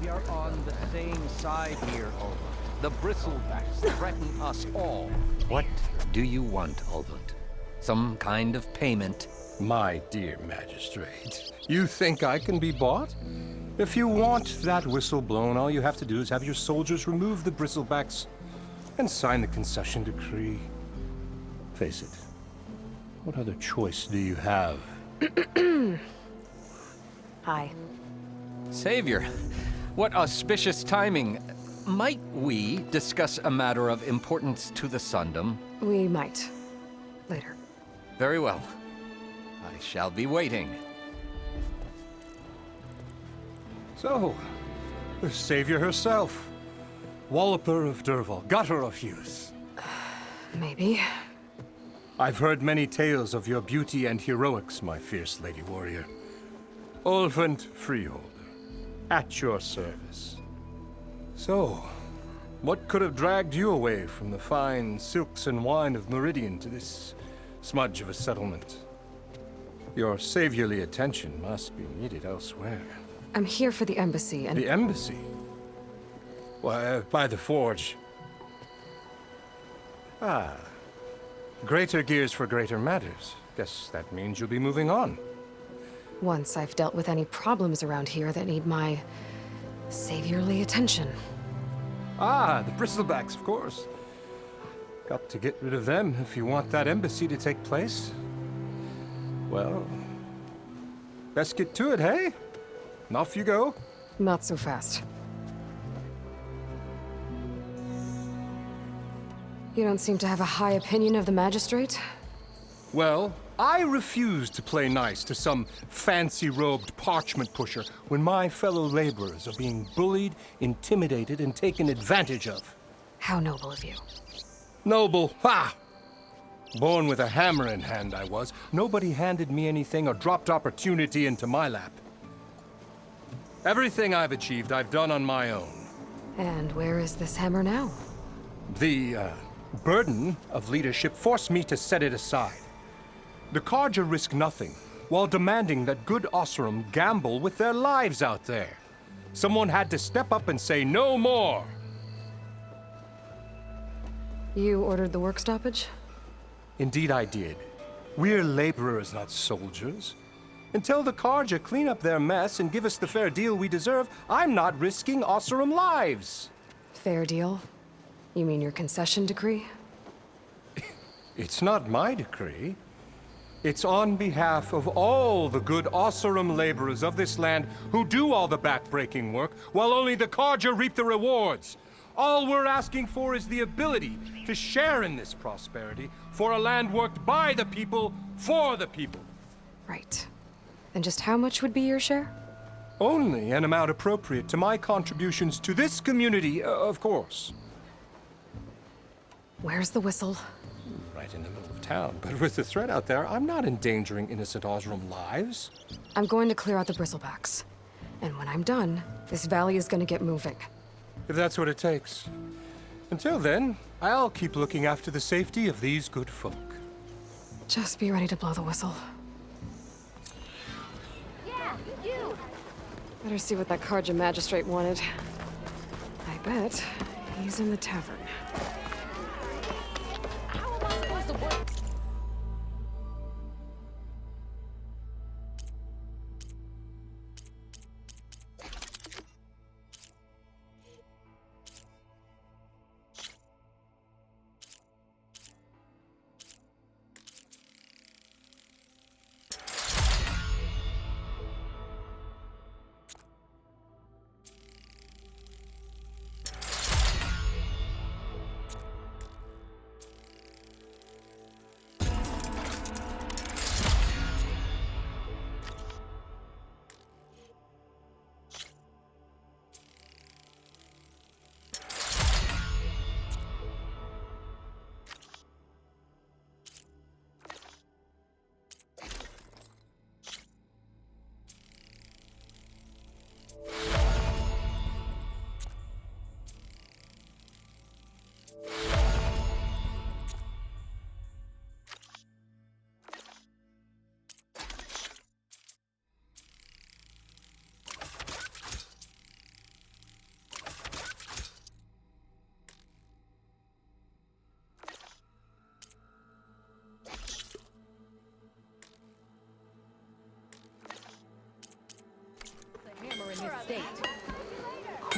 We are on the same side here, Ulvund. The bristlebacks threaten us all. What do you want, Ulvund? Some kind of payment? My dear magistrate, you think I can be bought? If you want that whistle blown, all you have to do is have your soldiers remove the bristlebacks and sign the concession decree. Face it, what other choice do you have? Hi. Savior, what auspicious timing. Might we discuss a matter of importance to the Sundom? We might. Later. Very well. I shall be waiting. So, the savior herself. Walloper of Derval, gutter of youth. Maybe. I've heard many tales of your beauty and heroics, my fierce lady warrior. Ulvund Freeholder, at your service. So, what could have dragged you away from the fine silks and wine of Meridian to this smudge of a settlement? Your saviorly attention must be needed elsewhere. I'm here for the embassy and... The embassy? Why, by the forge. Ah. Greater gears for greater matters. Guess that means you'll be moving on. Once I've dealt with any problems around here that need my... saviorly attention. Ah, the bristlebacks, of course. Got to get rid of them if you want that embassy to take place. Well, best get to it, hey? And off you go. Not so fast. You don't seem to have a high opinion of the magistrate? Well, I refuse to play nice to some fancy-robed parchment pusher when my fellow laborers are being bullied, intimidated, and taken advantage of. How noble of you. Noble, ha! Born with a hammer in hand, I was. Nobody handed me anything or dropped opportunity into my lap. Everything I've achieved, I've done on my own. And where is this hammer now? The, burden of leadership forced me to set it aside. The Carja risk nothing, while demanding that good Osseram gamble with their lives out there. Someone had to step up and say no more. You ordered the work stoppage? Indeed I did. We're laborers, not soldiers. Until the Carja clean up their mess and give us the fair deal we deserve, I'm not risking Osseram lives. Fair deal? You mean your concession decree? It's not my decree. It's on behalf of all the good Osseram laborers of this land who do all the back-breaking work, while only the Carja reap the rewards. All we're asking for is the ability to share in this prosperity for a land worked by the people, for the people. Right. Then just how much would be your share? Only an amount appropriate to my contributions to this community, of course. Where's the whistle? Right in the middle of town. But with the threat out there, I'm not endangering innocent Osram lives. I'm going to clear out the bristlebacks. And when I'm done, this valley is going to get moving. If that's what it takes. Until then, I'll keep looking after the safety of these good folk. Just be ready to blow the whistle. Yeah, you! Better see what that Carja magistrate wanted. I bet he's in the tavern. How am I supposed to work?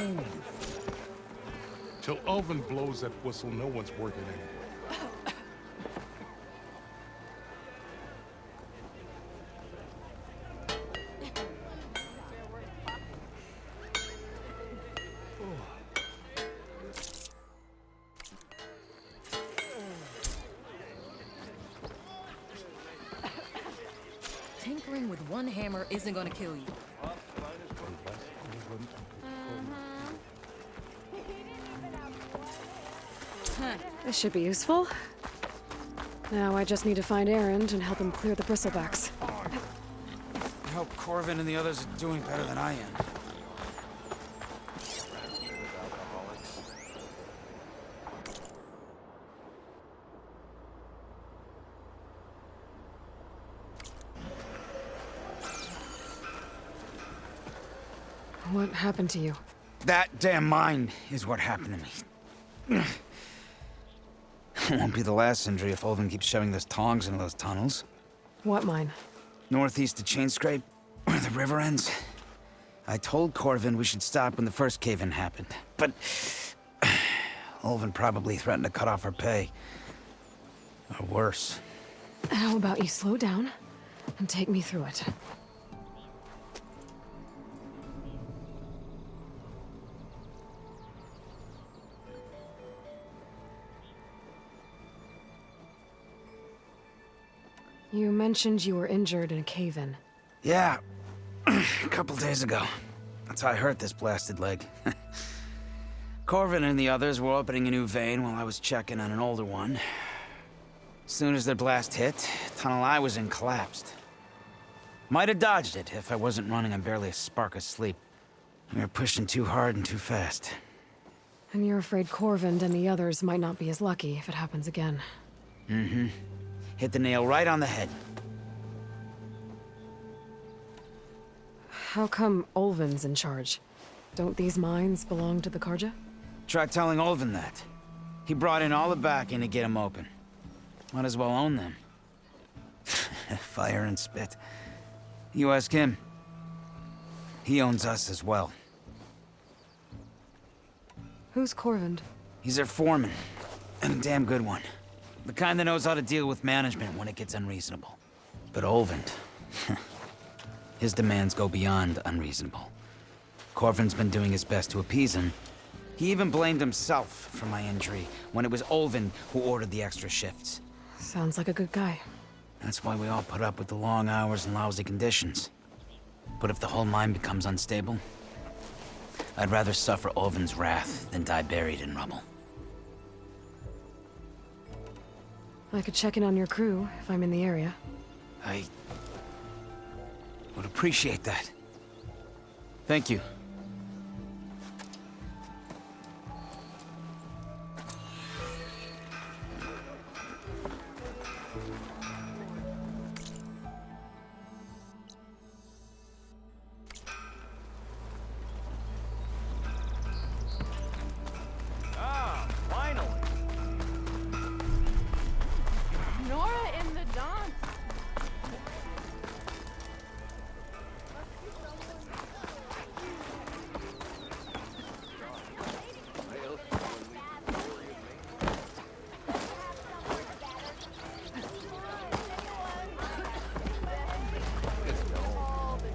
cool. Till Ulvin blows that whistle, no one's working anymore. Tinkering with one hammer isn't gonna kill you. This should be useful. Now I just need to find Erend and help him clear the bristlebacks. I hope Corvin and the others are doing better than I am. What happened to you? That damn mine is what happened to me. It won't be the last injury if Ulvin keeps shoving those tongs into those tunnels. What mine? Northeast of Chainscrape, where the river ends. I told Corvin we should stop when the first cave-in happened, but Ulvin probably threatened to cut off our pay. Or worse. How about you slow down and take me through it? You mentioned you were injured in a cave-in. Yeah, a couple days ago. That's how I hurt this blasted leg. Corvin and the others were opening a new vein while I was checking on an older one. As soon as their blast hit, the tunnel I was in collapsed. Might have dodged it if I wasn't running on barely a spark of sleep. We were pushing too hard and too fast. And you're afraid Corvin and the others might not be as lucky if it happens again. Mm-hmm. Hit the nail right on the head. How come Ulvin's in charge? Don't these mines belong to the Karja? Try telling Ulvin that. He brought in all the backing to get them open. Might as well own them. Fire and spit. You ask him. He owns us as well. Who's Corvin? He's their foreman, and a damn good one. The kind that knows how to deal with management when it gets unreasonable. But Ulvin, his demands go beyond unreasonable. Corvin's been doing his best to appease him. He even blamed himself for my injury when it was Ulvin who ordered the extra shifts. Sounds like a good guy. That's why we all put up with the long hours and lousy conditions. But if the whole mine becomes unstable, I'd rather suffer Ulvin's wrath than die buried in rubble. I could check in on your crew if I'm in the area. I would appreciate that. Thank you. Nora in the dance.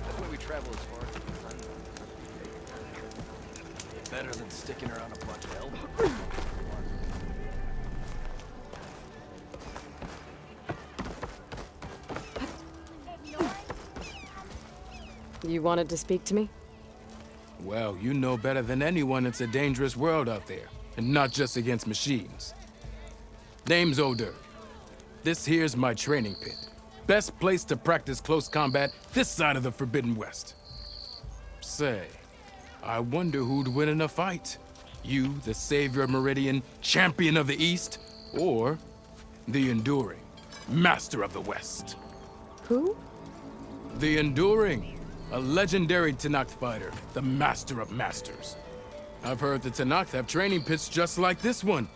That's why we travel as far as we can. Better than sticking around a bunch of elbows. You wanted to speak to me? Well, you know better than anyone it's a dangerous world out there, and not just against machines. Name's Oder. This here's my training pit. Best place to practice close combat this side of the Forbidden West. Say, I wonder who'd win in a fight. You, the savior of Meridian, champion of the East, or the Enduring, master of the West. Who? The Enduring, a legendary Tenakth fighter, the master of masters. I've heard the Tenakth have training pits just like this one.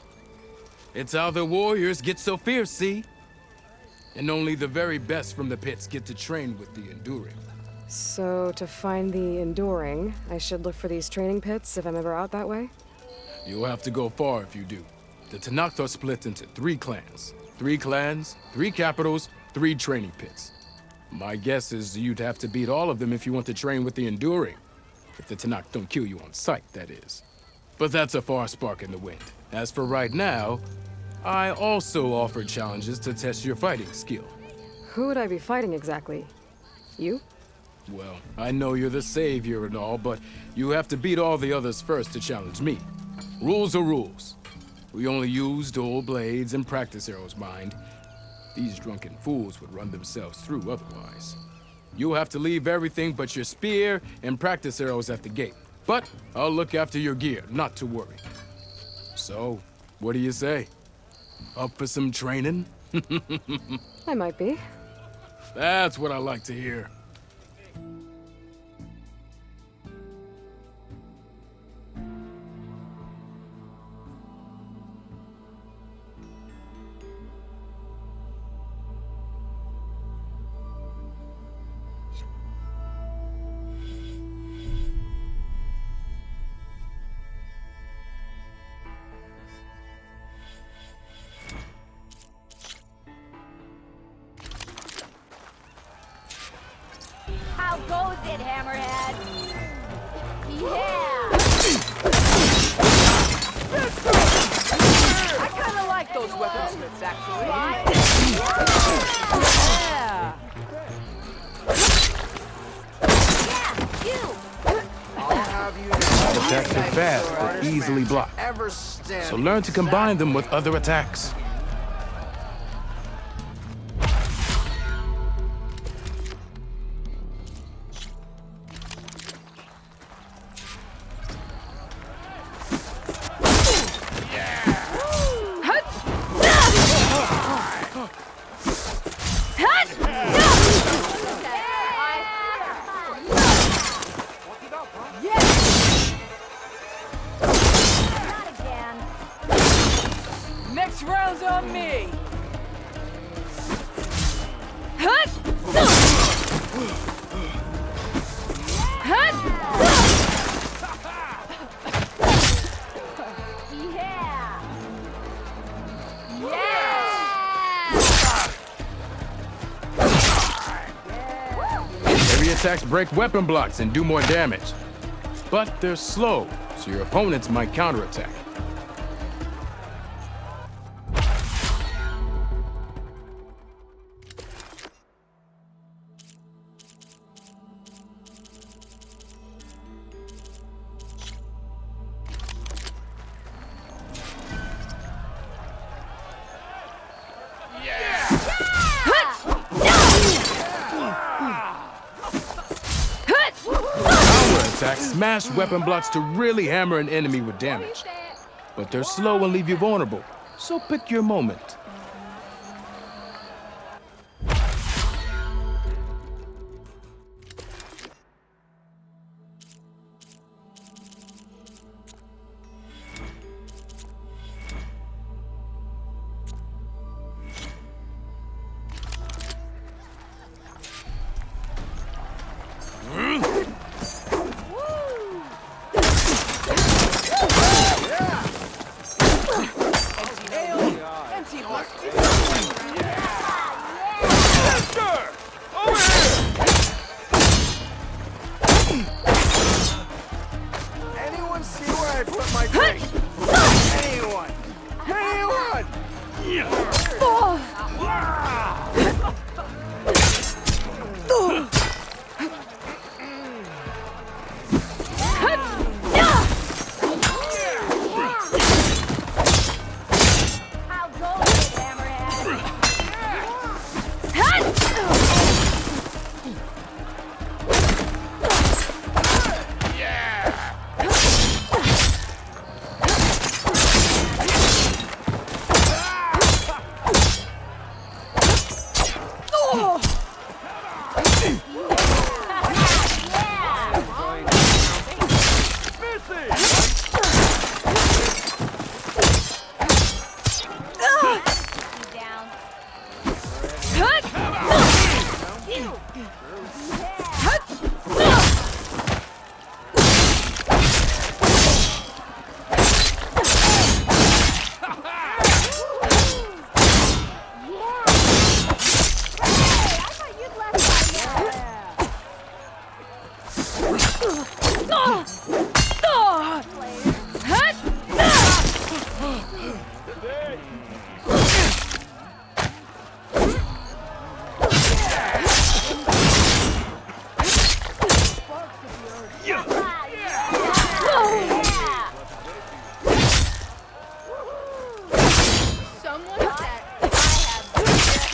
It's how the warriors get so fierce, see? And only the very best from the pits get to train with the Enduring. So, to find the Enduring, I should look for these training pits if I'm ever out that way? You'll have to go far if you do. The Tenakth are split into 3 clans. 3 clans, 3 capitals, 3 training pits. My guess is you'd have to beat all of them if you want to train with the Enduring. If the Tenakth don't kill you on sight, that is. But that's a far spark in the wind. As for right now, I also offer challenges to test your fighting skill. Who would I be fighting exactly? You? Well, I know you're the savior and all, but you have to beat all the others first to challenge me. Rules are rules. We only use dual blades and practice arrows, mind. These drunken fools would run themselves through otherwise. You'll have to leave everything but your spear and practice arrows at the gate. But I'll look after your gear, not to worry. So, what do you say? Up for some training? I might be. That's what I like to hear. How goes it, Hammerhead? Yeah! I kinda like those weaponsmiths, actually. Yeah! Yeah, you! I'll have you know. Attacks are fast, but easily blocked. So learn to combine them with other attacks. Not again. Next round's on me. Yeah! Heavy attacks break weapon blocks and do more damage. But they're slow, so your opponents might counterattack. Counterattacks smash weapon blocks to really hammer an enemy with damage. But they're slow and leave you vulnerable, so pick your moment. Anyone see where I put my drink? Anyone? Anyone? How goes it, Hammerhead? Down.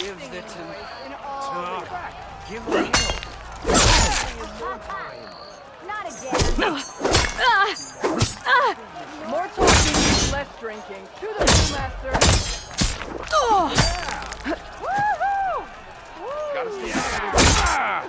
Give it to me. Give it Not again. More talking, less drinking. To the brewmaster. Gotta stay out.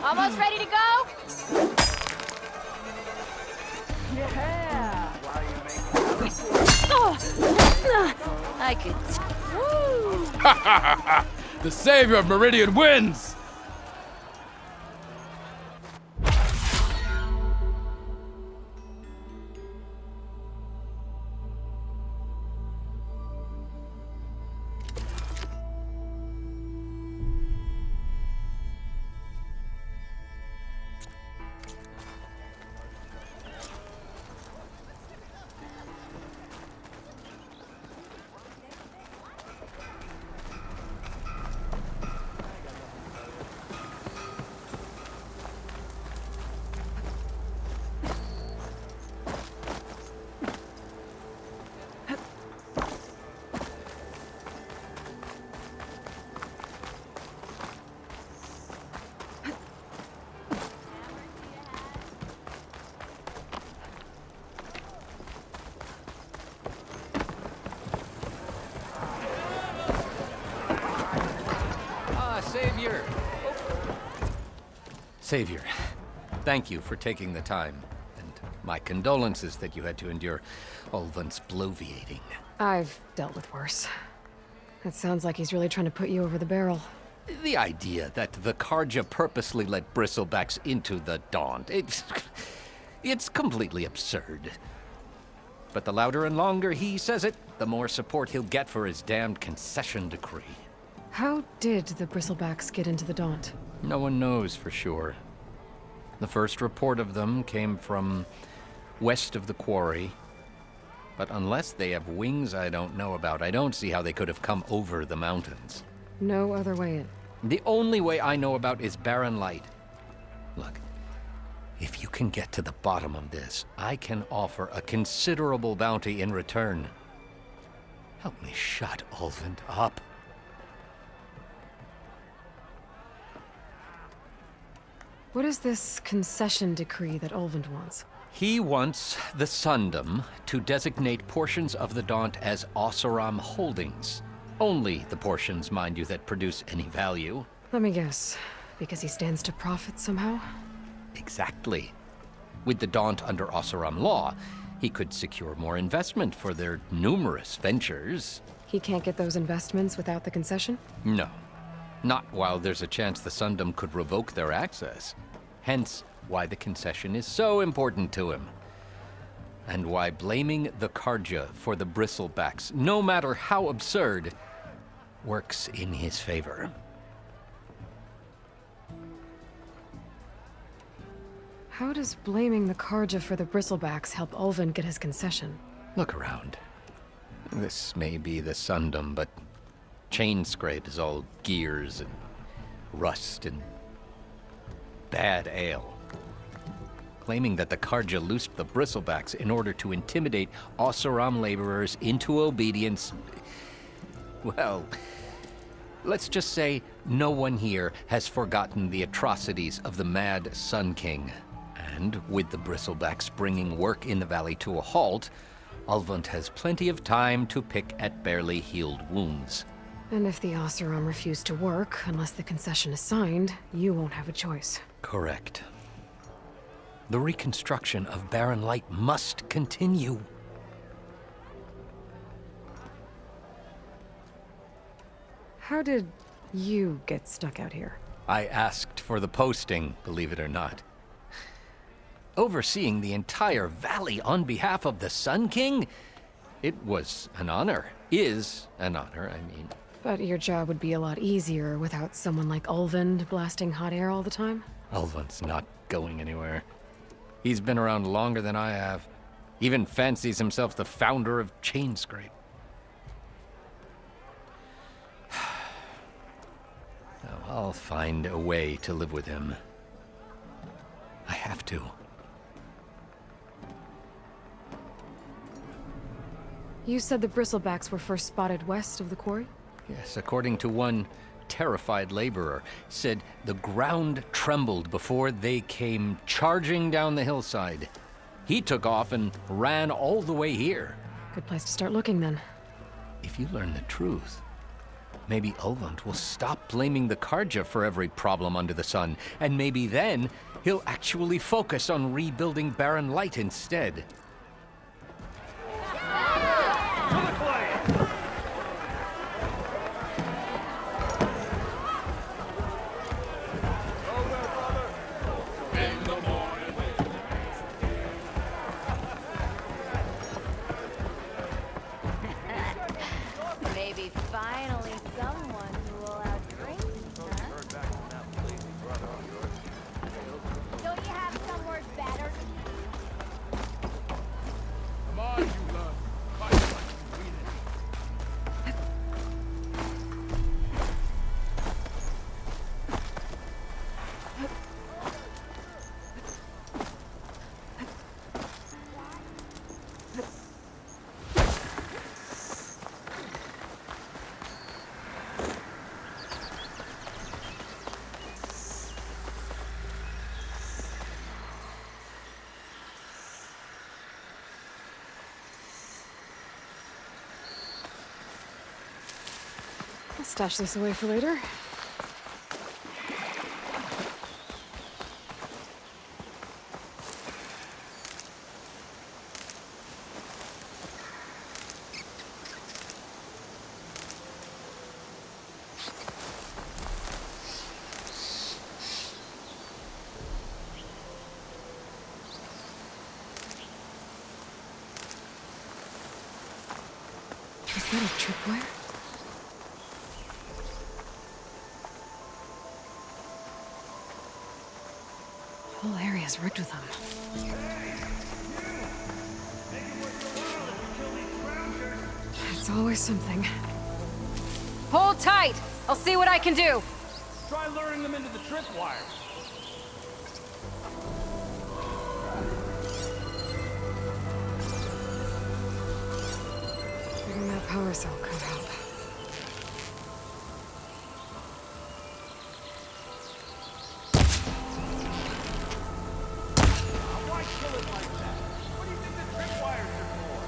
Almost ready to go? Yeah. I could. The savior of Meridian wins! Savior! Savior, thank you for taking the time, and my condolences that you had to endure Ulvund's bloviating. I've dealt with worse. It sounds like he's really trying to put you over the barrel. The idea that the Karja purposely let bristlebacks into the Daunt, it's completely absurd. But the louder and longer he says it, the more support he'll get for his damned concession decree. How did the bristlebacks get into the Daunt? No one knows for sure. The first report of them came from west of the quarry. But unless they have wings I don't know about, I don't see how they could have come over the mountains. No other way in. The only way I know about is barren light. Look, if you can get to the bottom of this, I can offer a considerable bounty in return. Help me shut Ulvund up. What is this concession decree that Ulvund wants? He wants the Sundom to designate portions of the Daunt as Oseram holdings. Only the portions, mind you, that produce any value. Let me guess. Because he stands to profit somehow? Exactly. With the Daunt under Oseram law, he could secure more investment for their numerous ventures. He can't get those investments without the concession? No. Not while there's a chance the Sundom could revoke their access. Hence, why the concession is so important to him. And why blaming the Karja for the bristlebacks, no matter how absurd, works in his favor. How does blaming the Karja for the bristlebacks help Ulvund get his concession? Look around. This may be the Sundom, but Chainscrape is all gears and rust and bad ale. Claiming that the Karja loosed the bristlebacks in order to intimidate Oseram laborers into obedience. Well, let's just say no one here has forgotten the atrocities of the Mad Sun King. And with the bristlebacks bringing work in the valley to a halt, Ulvund has plenty of time to pick at barely healed wounds. And if the Oseram refuse to work, unless the concession is signed, you won't have a choice. Correct. The reconstruction of Barren Light must continue. How did you get stuck out here? I asked for the posting, believe it or not. Overseeing the entire valley on behalf of the Sun King? It was an honor. Is an honor, I mean. But your job would be a lot easier without someone like Ulvund blasting hot air all the time? Ulvund's not going anywhere. He's been around longer than I have. Even fancies himself the founder of Chainscrape. Now, I'll find a way to live with him. I have to. You said the bristlebacks were first spotted west of the quarry? Yes, according to one terrified laborer, said the ground trembled before they came charging down the hillside. He took off and ran all the way here. Good place to start looking, then. If you learn the truth, maybe Ulvund will stop blaming the Karja for every problem under the sun, and maybe then he'll actually focus on rebuilding Barren Light instead. Maybe finally someone who will outdrink me, huh? Don't you have somewhere better to be? Come on, you love. Fight like you mean it. I'll stash this away for later. Is that a tripwire? The whole area's rigged with them. It's always something. Hold tight! I'll see what I can do! Try luring them into the tripwire. Getting that power cell could help. Why kill it like that? What do you think the tripwires are for?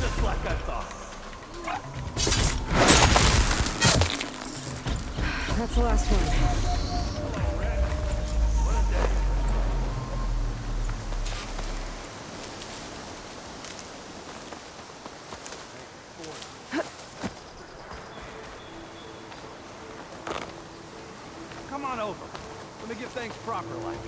Just like I thought. That's the last one. Come on over. Let me get things proper like.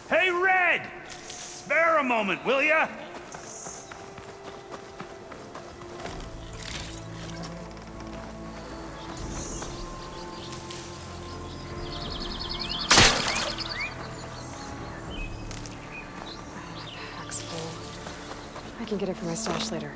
Hey, Red! Spare a moment, will ya? Pack's full. I can get it from my stash later.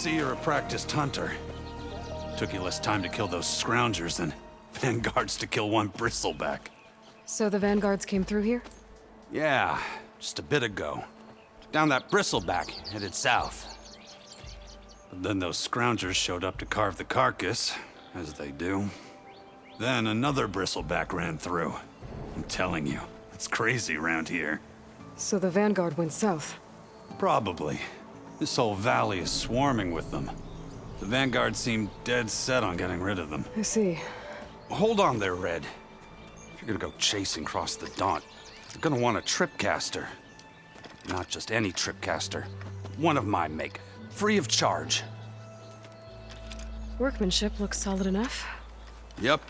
see you're a practiced hunter. Took you less time to kill those scroungers than vanguards to kill one bristleback. So the vanguards came through here? Yeah, just a bit ago. Down that bristleback, headed south. But then those scroungers showed up to carve the carcass, as they do. Then another bristleback ran through. I'm telling you, it's crazy around here. So the vanguard went south? Probably. This whole valley is swarming with them. The vanguard seemed dead set on getting rid of them. I see. Hold on there, Red. If you're gonna go chasing across the Daunt, you're gonna want a tripcaster. Not just any tripcaster. One of my make. Free of charge. Workmanship looks solid enough. Yep.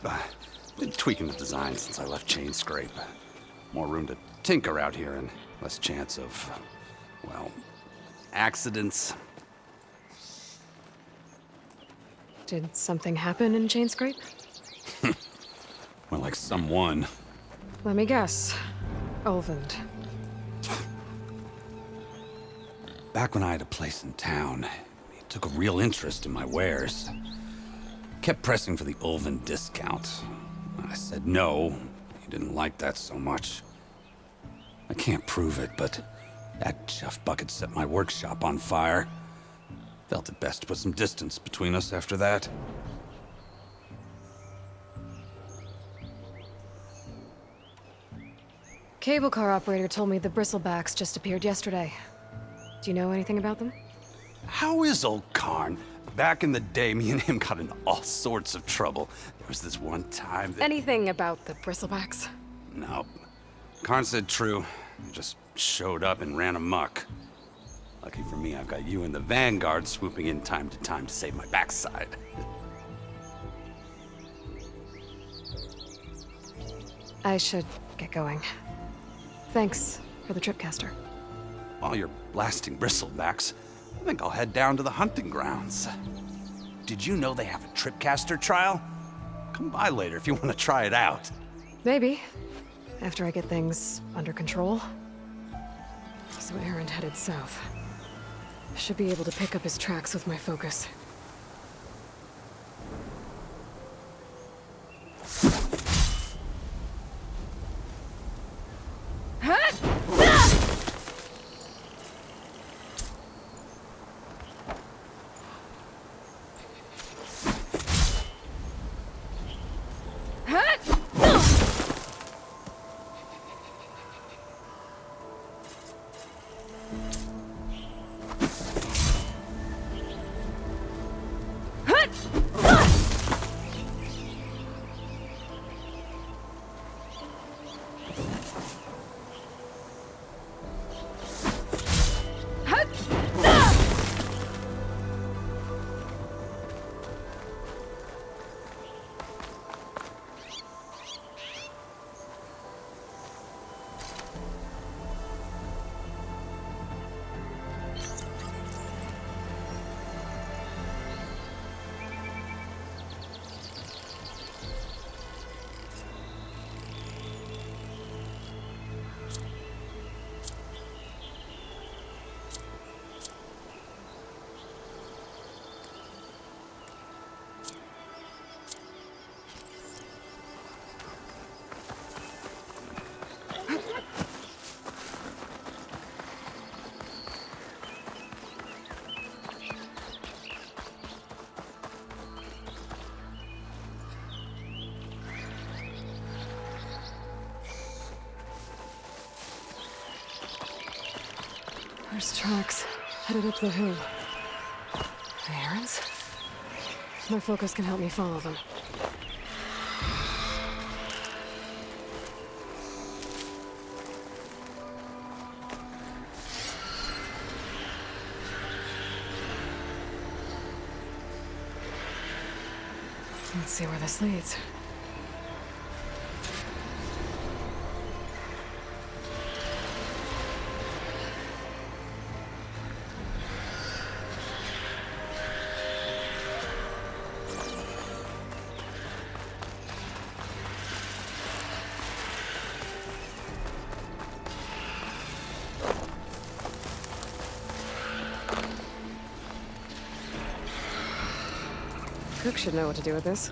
Been tweaking the design since I left Chain Scrape. More room to tinker out here and less chance of, well, accidents. Did something happen in Chain Scrape? Well, like someone. Let me guess. Olvend. Back when I had a place in town, he took a real interest in my wares. Kept pressing for the Ulven discount. I said no. He didn't like that so much. I can't prove it, but that chuff bucket set my workshop on fire. Felt it best to put some distance between us after that. Cable car operator told me the bristlebacks just appeared yesterday. Do you know anything about them? How is old Karn? Back in the day, me and him got in all sorts of trouble. There was this one time that... Anything about the bristlebacks? No. Karn said true. He just showed up and ran amok. Lucky for me, I've got you and the Vanguard swooping in time to save my backside. I should get going. Thanks for the tripcaster. While you're blasting bristlebacks, I think I'll head down to the hunting grounds. Did you know they have a tripcaster trial? Come by later if you want to try it out. Maybe. After I get things under control. So Erend headed south. Should be able to pick up his tracks with my focus. There's tracks headed up the hill. The errands? My focus can help me follow them. Let's see where this leads. Cook should know what to do with this.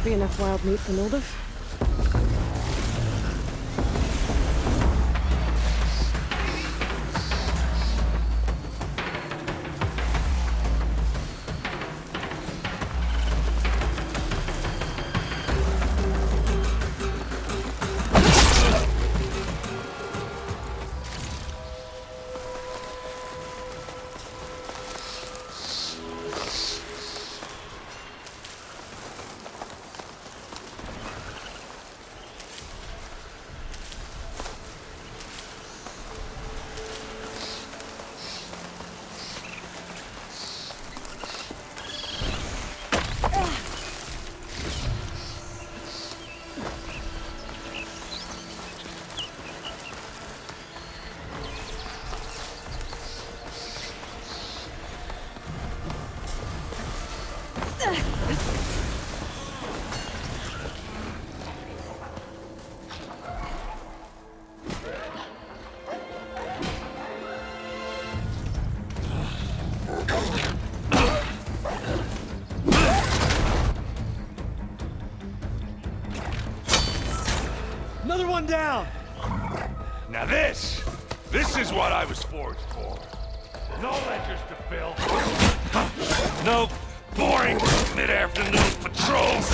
Be enough wild meat for Moldov. Another one down! Now this is what I was forged for. No ledgers to fill. No boring mid-afternoon patrols.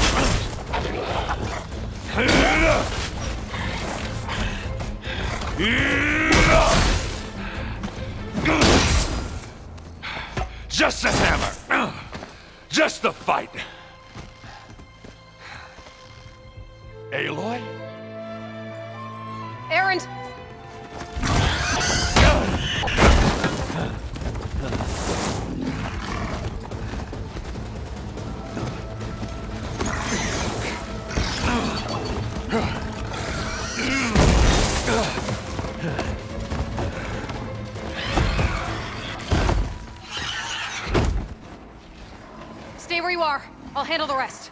Just a hammer. Just the fight. Aloy? Erend! Stay where you are. I'll handle the rest.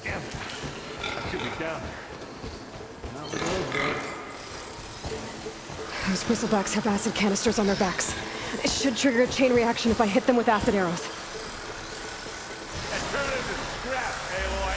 Damn it. I should be down. Not with those roads. Those bristlebacks have acid canisters on their backs. It should trigger a chain reaction if I hit them with acid arrows. And turn it into scrap, Aloy.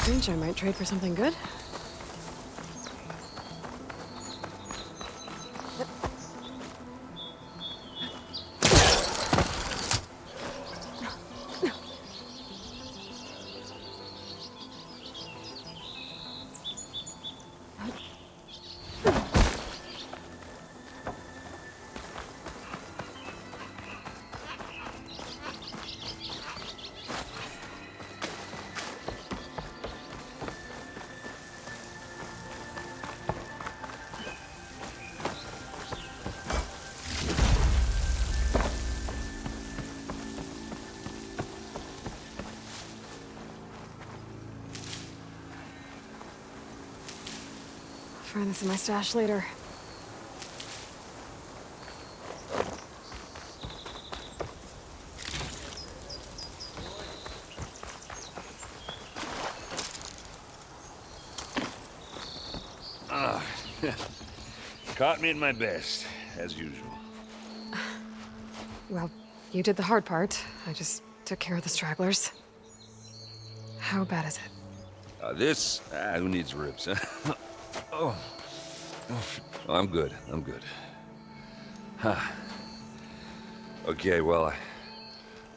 Pinch, I might trade for something good. Find this in my stash later. Caught me at my best, as usual. Well, you did the hard part. I just took care of the stragglers. How bad is it? Who needs ribs, huh? Oh. I'm good. I'm good. Huh. Okay, well,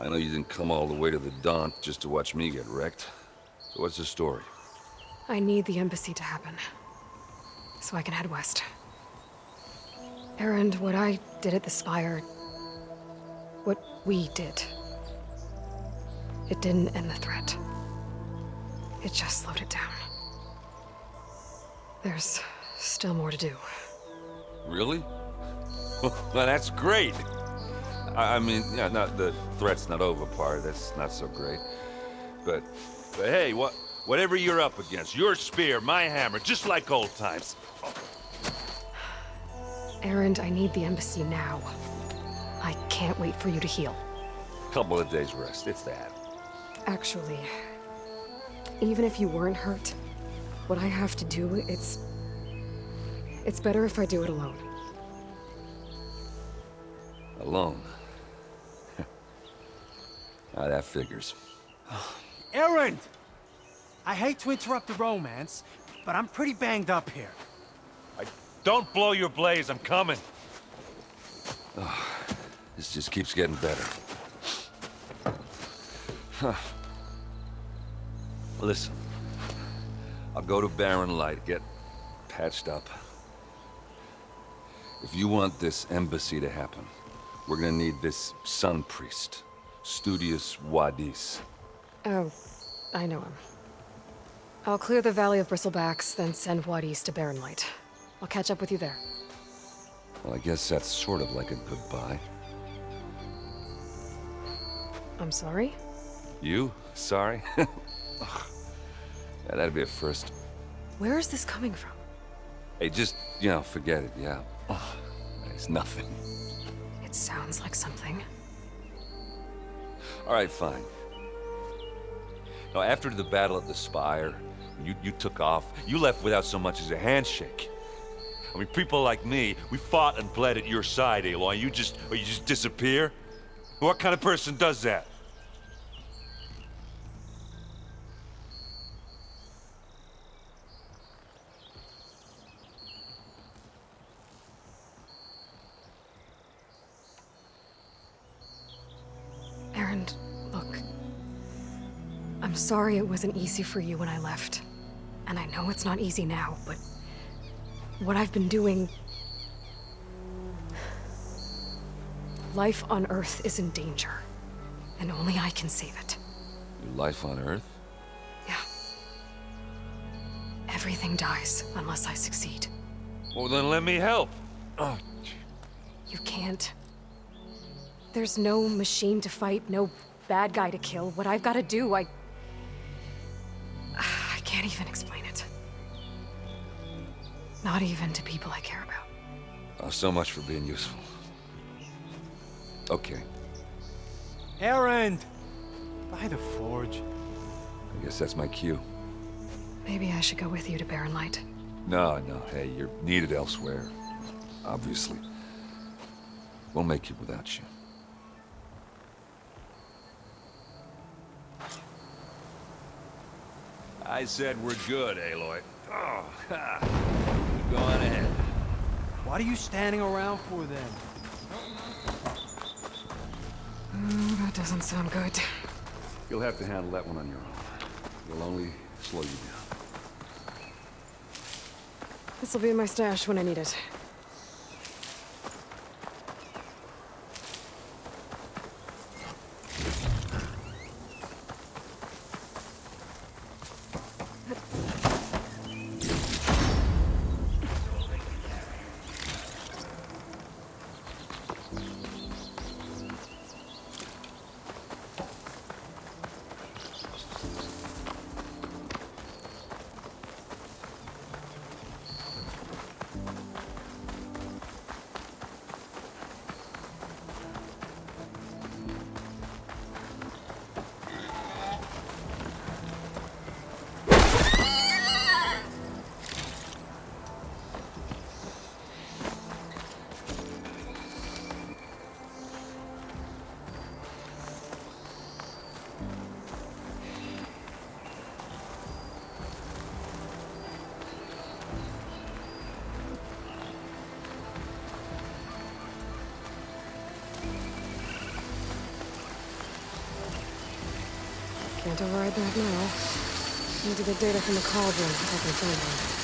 I know you didn't come all the way to the Daunt just to watch me get wrecked. So what's the story? I need the embassy to happen, so I can head west. Erend, what I did at the Spire, what we did, it didn't end the threat. It just slowed it down. There's still more to do. Really? Well, that's great. I mean, yeah, the threat's not over part. That's not so great. But hey, whatever you're up against, your spear, my hammer, just like old times. Erend, I need the embassy now. I can't wait for you to heal. Couple of days rest, it's that. Actually, even if you weren't hurt, what I have to do, it's better if I do it alone. Alone? That figures. Erend! I hate to interrupt the romance, but I'm pretty banged up here. Don't blow your blaze, I'm coming. Oh, this just keeps getting better. Huh. Listen, I'll go to Barren Light, get patched up. If you want this embassy to happen, we're gonna need this sun priest, Studius Wadis. Oh, I know him. I'll clear the Valley of Bristlebacks, then send Wadis to Barren Light. I'll catch up with you there. Well, I guess that's sort of like a goodbye. I'm sorry? You? Sorry? Ugh. Yeah, that'd be a first. Where is this coming from? Hey, just, forget it, yeah. Ugh. It's nothing. It sounds like something. All right, fine. Now, after the battle at the Spire, you took off, you left without so much as a handshake. I mean, people like me, we fought and bled at your side, Aloy. You just disappear? What kind of person does that? Erend, look. I'm sorry it wasn't easy for you when I left. And I know it's not easy now, but what I've been doing... Life on Earth is in danger, and only I can save it. Your life on Earth? Yeah. Everything dies unless I succeed. Well, then let me help. Oh, You can't. There's no machine to fight, no bad guy to kill. What I've got to do, I can't even explain it. Not even to people I care about. oh, so much for being useful. Okay, Erend! By the forge. I guess that's my cue. Maybe I should go with you to Barren Light. No, hey, you're needed elsewhere. Obviously. Won't make it without you. I said we're good, Aloy. Oh, ha. Go on ahead. What are you standing around for then? That doesn't sound good. You'll have to handle that one on your own. It'll only slow you down. This'll be in my stash when I need it. Can't override that now. Need to get data from the cauldron if I can find one.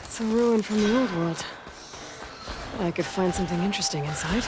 It's a ruin from the old world. I could find something interesting inside.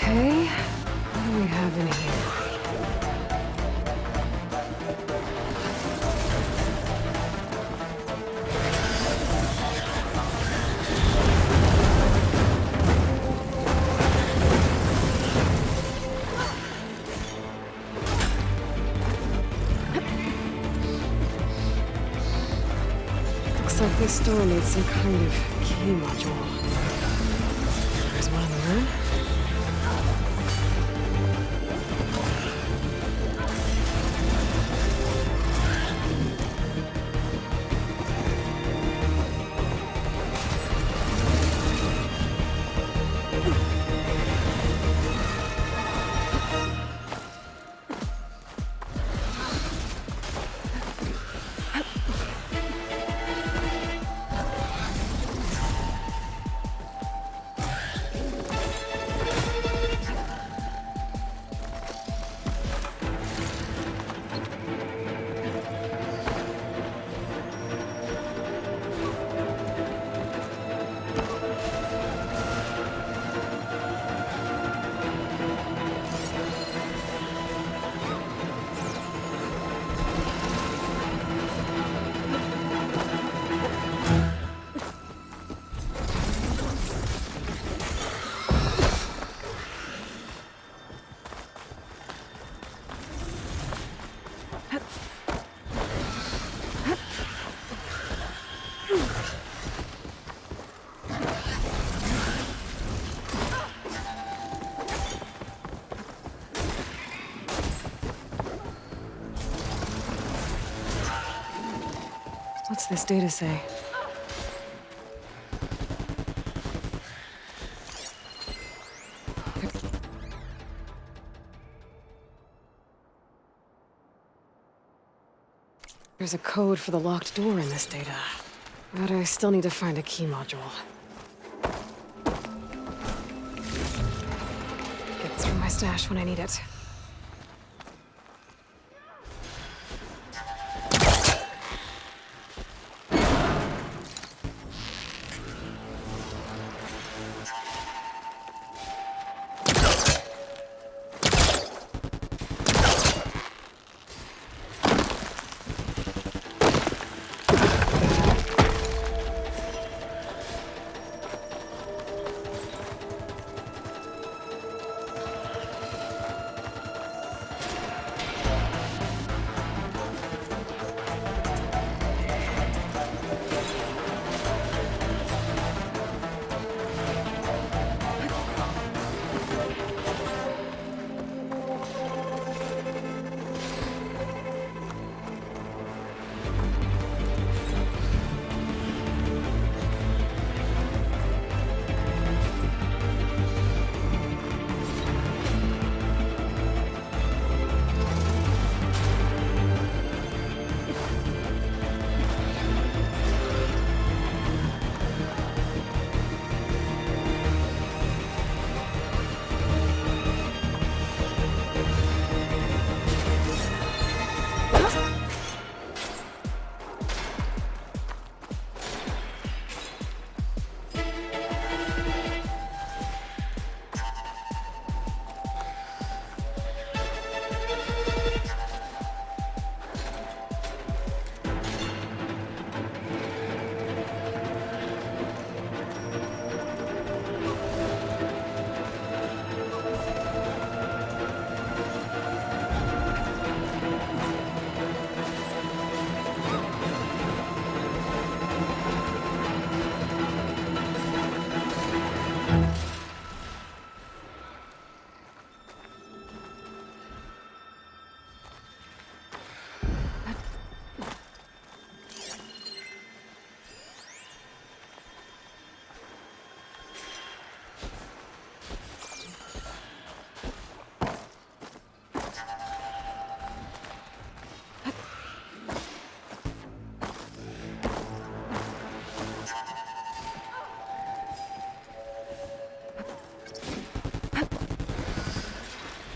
Okay, what do we have in here? Looks like this door needs some kind of key module. There's one in the room. What's this data say? There's a code for the locked door in this data. But I still need to find a key module. Get this from my stash when I need it.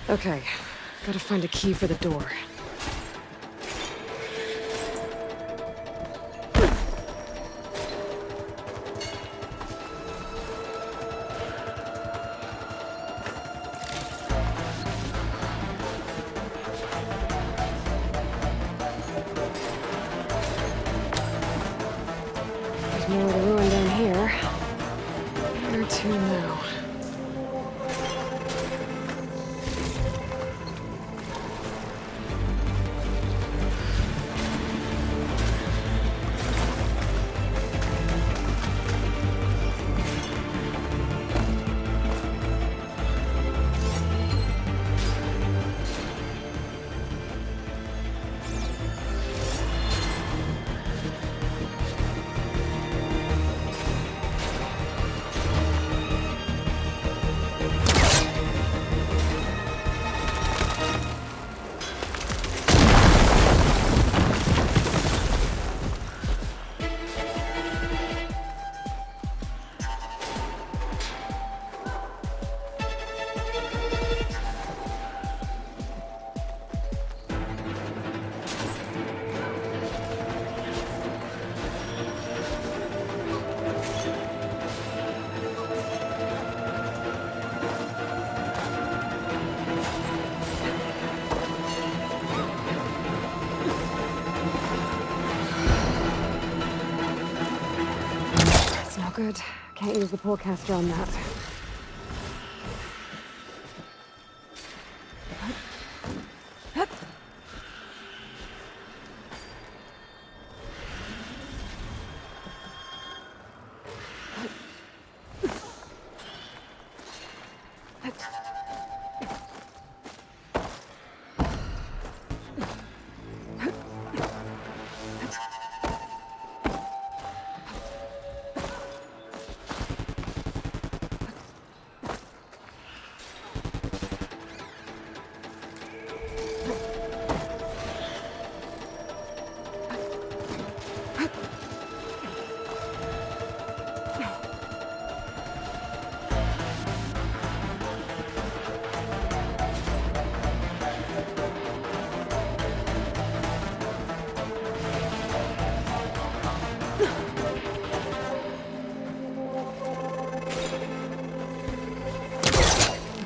Okay, gotta find a key for the door. There's more of the ruin down here. There are two now. Good. Can't use the pullcaster on that.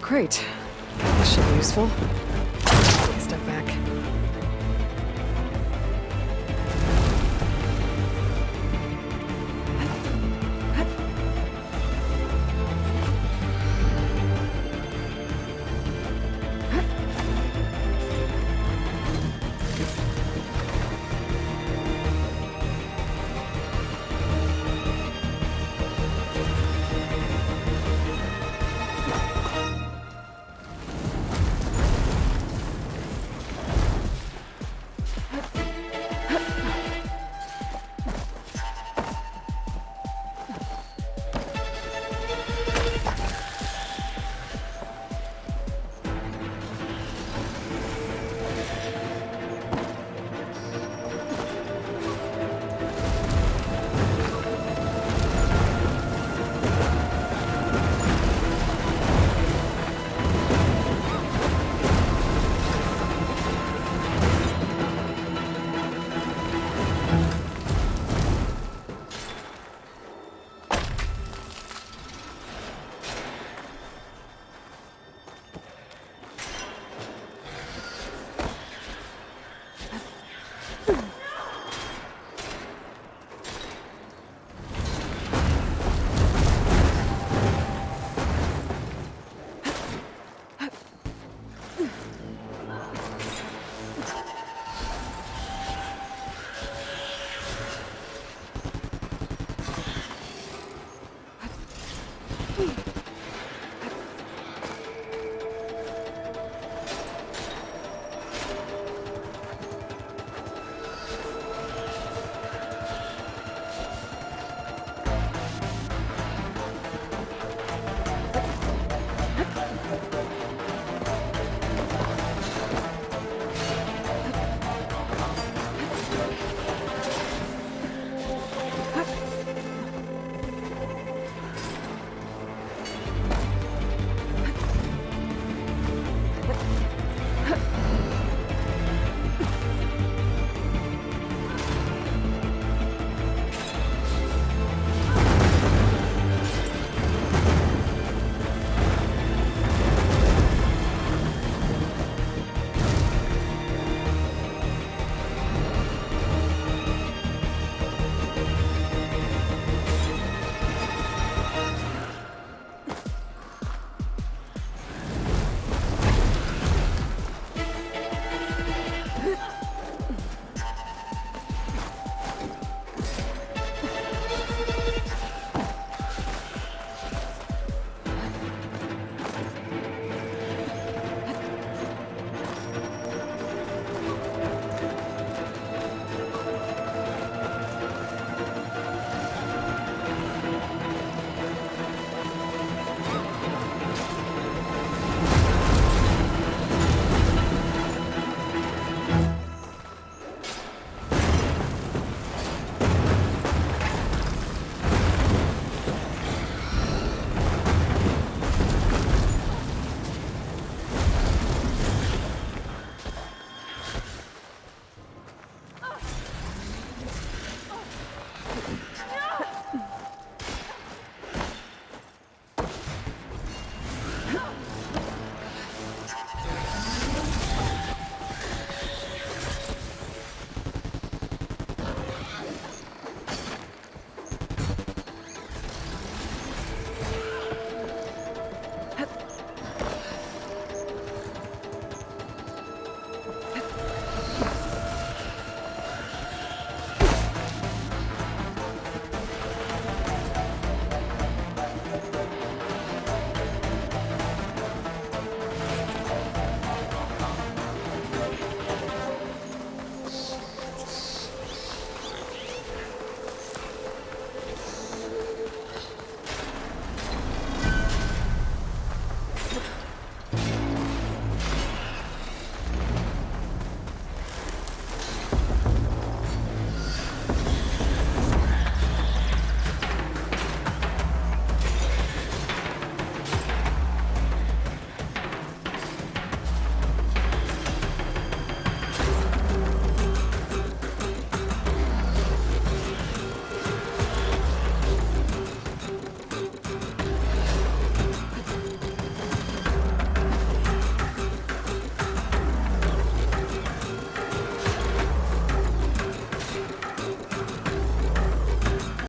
Great. This should be useful.